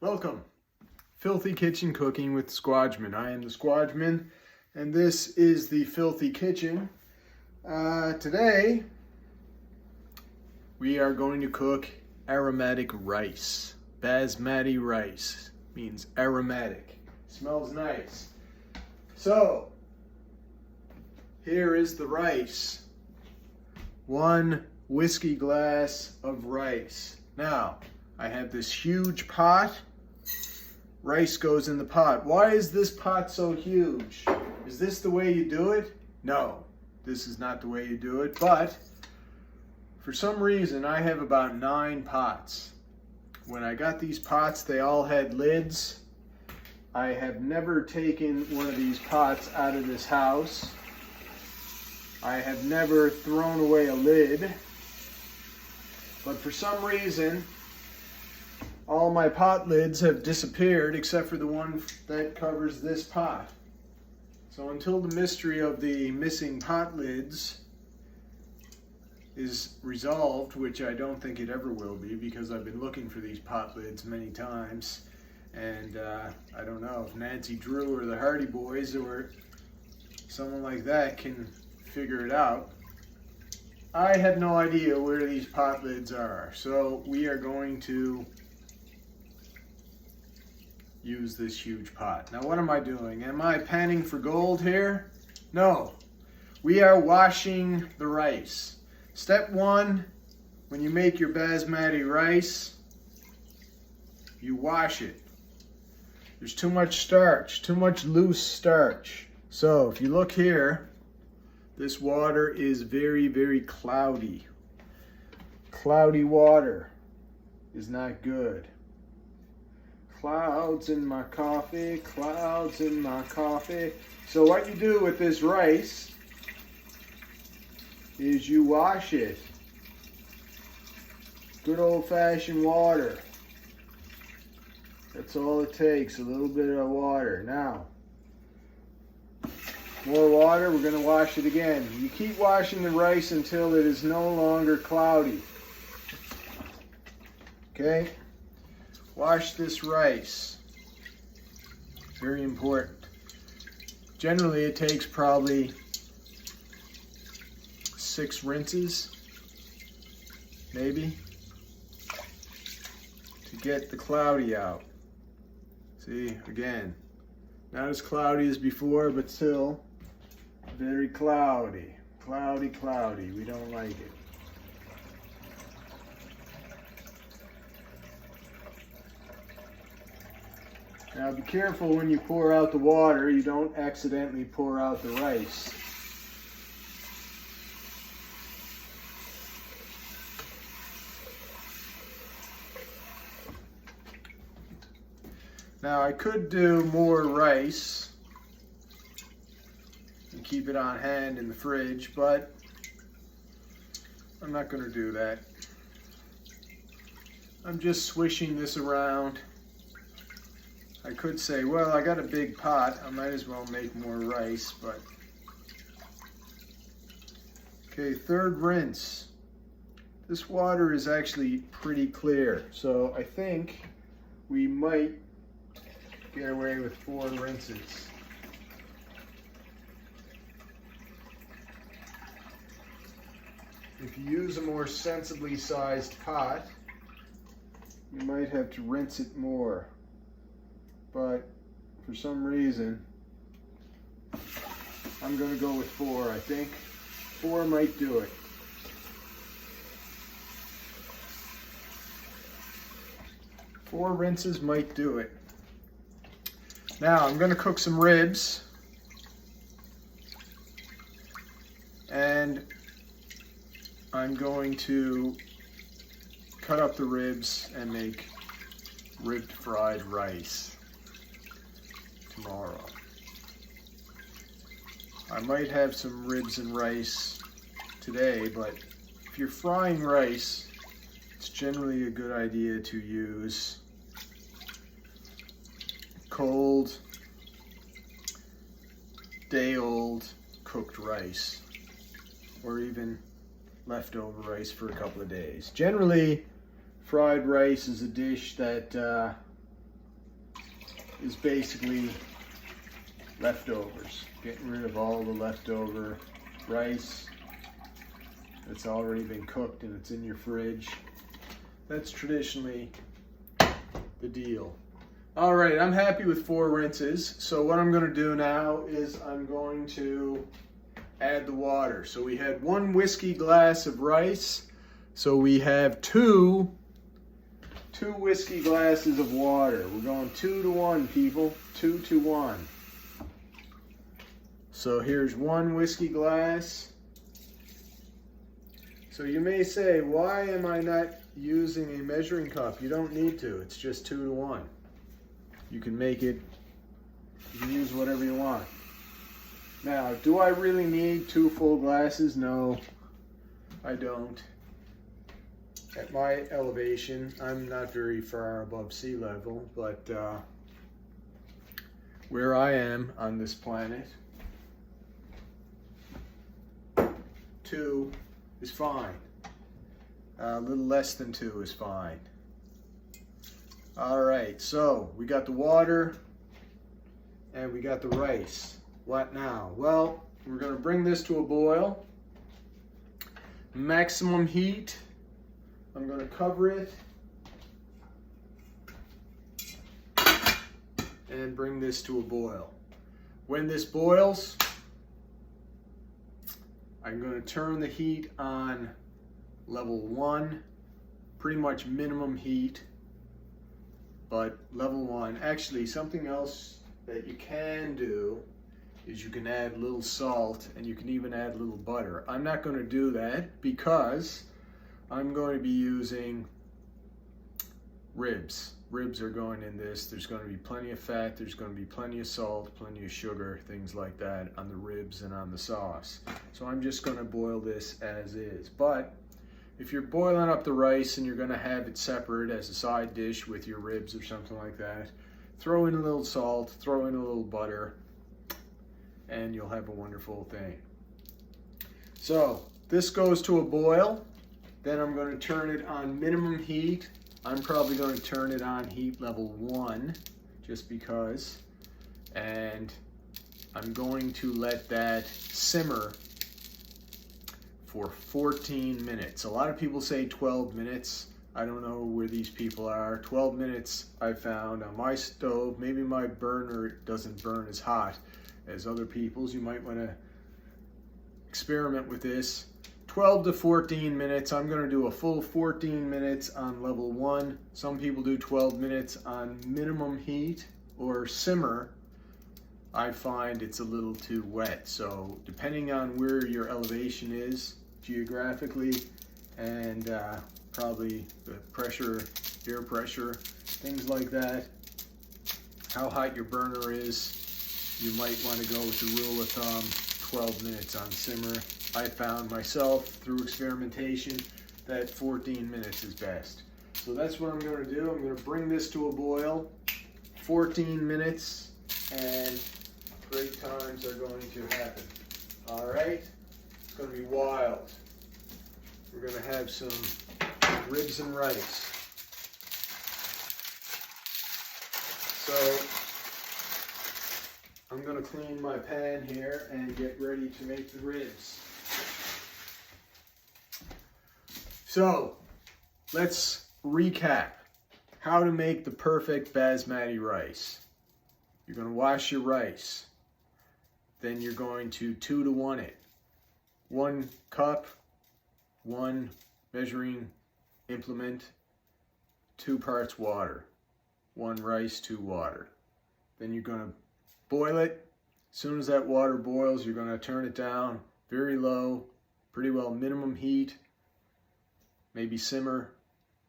Welcome, Filthy Kitchen Cooking with Squadgeman. I am the Squadgeman, and this is the Filthy Kitchen. Today, we are going to cook aromatic rice. Basmati rice means aromatic. Smells nice. So, here is the rice. 1 whiskey glass of rice. Now, I have this huge pot. Rice goes in the pot. Why is this pot so huge? Is this the way you do it? No, this is not the way you do it, but for some reason I have about 9 pots. When I got these pots, they all had lids. I have never taken one of these pots out of this house. I have never thrown away a lid, but for some reason all my pot lids have disappeared except for the one that covers this pot. So until the mystery of the missing pot lids is resolved, which I don't think it ever will be because I've been looking for these pot lids many times, and I don't know if Nancy Drew or the Hardy Boys or someone like that can figure it out. I have no idea where these pot lids are, so we are going to use this huge pot. Now what am I doing? Am I panning for gold here? No. We are washing the rice. Step 1, when you make your basmati rice, you wash it. There's too much starch, too much loose starch. So if you look here, this water is very, very cloudy. Cloudy water is not good. Clouds in my coffee, clouds in my coffee. So what you do with this rice is you wash it. Good old-fashioned water. That's all it takes, a little bit of water. Now, more water, we're going to wash it again. You keep washing the rice until it is no longer cloudy. Okay? Wash this rice. Very important. Generally, it takes probably 6 rinses, maybe, to get the cloudy out. See, again, not as cloudy as before, but still very cloudy. Cloudy, cloudy. We don't like it. Now be careful when you pour out the water, you don't accidentally pour out the rice. Now I could do more rice and keep it on hand in the fridge, but I'm not going to do that. I'm just swishing this around. I could say, well, I got a big pot, I might as well make more rice, but... Okay, 3rd rinse. This water is actually pretty clear, so I think we might get away with 4 rinses. If you use a more sensibly sized pot, you might have to rinse it more. But for some reason, I'm going to go with 4, I think. 4 might do it. Four rinses might do it. Now I'm going to cook some ribs. And I'm going to cut up the ribs and make ribbed fried rice tomorrow. I might have some ribs and rice today, but if you're frying rice, it's generally a good idea to use cold, day-old cooked rice, or even leftover rice for a couple of days. Generally, fried rice is a dish that is basically leftovers. Getting rid of all the leftover rice that's already been cooked and it's in your fridge. That's traditionally the deal. All right, I'm happy with 4 rinses. So what I'm going to do now is I'm going to add the water. So we had 1 whiskey glass of rice. So we have two whiskey glasses of water. We're going 2 to 1, people. 2 to 1. So here's 1 whiskey glass. So you may say, why am I not using a measuring cup? You don't need to. It's just 2 to 1. You can make it, you can use whatever you want. Now, do I really need 2 full glasses? No, I don't. At my elevation, I'm not very far above sea level, but where I am on this planet, 2 is fine. A little less than 2 is fine. All right, so we got the water and we got the rice. What now? Well, we're going to bring this to a boil. Maximum heat. I'm going to cover it and bring this to a boil. When this boils, I'm going to turn the heat on level 1, pretty much minimum heat, but level 1. Actually, something else that you can do is you can add a little salt and you can even add a little butter. I'm not going to do that because I'm going to be using ribs. Ribs are going in this. There's going to be plenty of fat, there's going to be plenty of salt, plenty of sugar, things like that on the ribs and on the sauce. So I'm just going to boil this as is. But if you're boiling up the rice and you're going to have it separate as a side dish with your ribs or something like that, throw in a little salt, throw in a little butter, and you'll have a wonderful thing. So this goes to a boil. Then I'm going to turn it on minimum heat. I'm probably going to turn it on heat level 1 just because. And I'm going to let that simmer for 14 minutes. A lot of people say 12 minutes. I don't know where these people are. 12 minutes I found on my stove. Maybe my burner doesn't burn as hot as other people's. You might want to experiment with this. 12 to 14 minutes. I'm going to do a full 14 minutes on level 1. Some people do 12 minutes on minimum heat or simmer. I find it's a little too wet. So depending on where your elevation is geographically and probably the pressure, air pressure, things like that, how hot your burner is, you might want to go with the rule of thumb, 12 minutes on simmer. I found myself through experimentation that 14 minutes is best. So that's what I'm going to do. I'm going to bring this to a boil, 14 minutes, and great times are going to happen. All right? It's going to be wild. We're going to have some ribs and rice. So I'm going to clean my pan here and get ready to make the ribs. So let's recap how to make the perfect basmati rice. You're going to wash your rice. Then you're going to 2 to 1 it. 1 cup, 1 measuring implement, 2 parts water. 1 rice, 2 water. Then you're going to boil it. As soon as that water boils, you're going to turn it down very low, pretty well minimum heat, maybe simmer,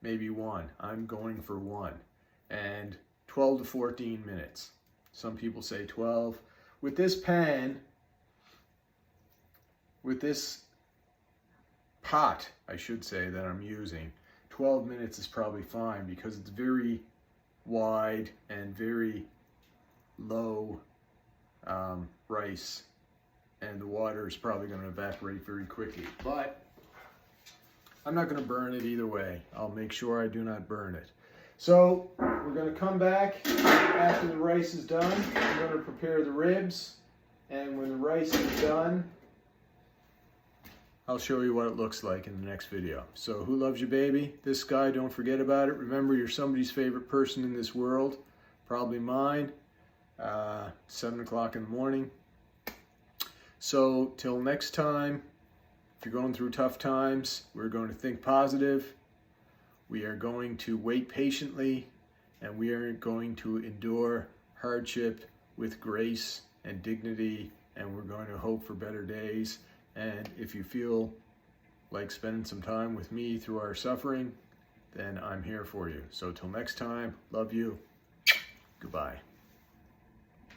maybe 1. I'm going for 1. And 12 to 14 minutes. Some people say 12. With this pan, with this pot, I should say, that I'm using, 12 minutes is probably fine because it's very wide and very low rice, and the water is probably going to evaporate very quickly. But I'm not going to burn it either way. I'll make sure I do not burn it. So we're going to come back after the rice is done. I'm going to prepare the ribs, and when the rice is done, I'll show you what it looks like in the next video. So who loves you, baby? This guy, don't forget about it. Remember, you're somebody's favorite person in this world, probably mine. 7 o'clock in the morning. So till next time, if you're going through tough times, we're going to think positive. We are going to wait patiently, and we are going to endure hardship with grace and dignity, and we're going to hope for better days. And if you feel like spending some time with me through our suffering, then I'm here for you. So till next time, love you. Goodbye.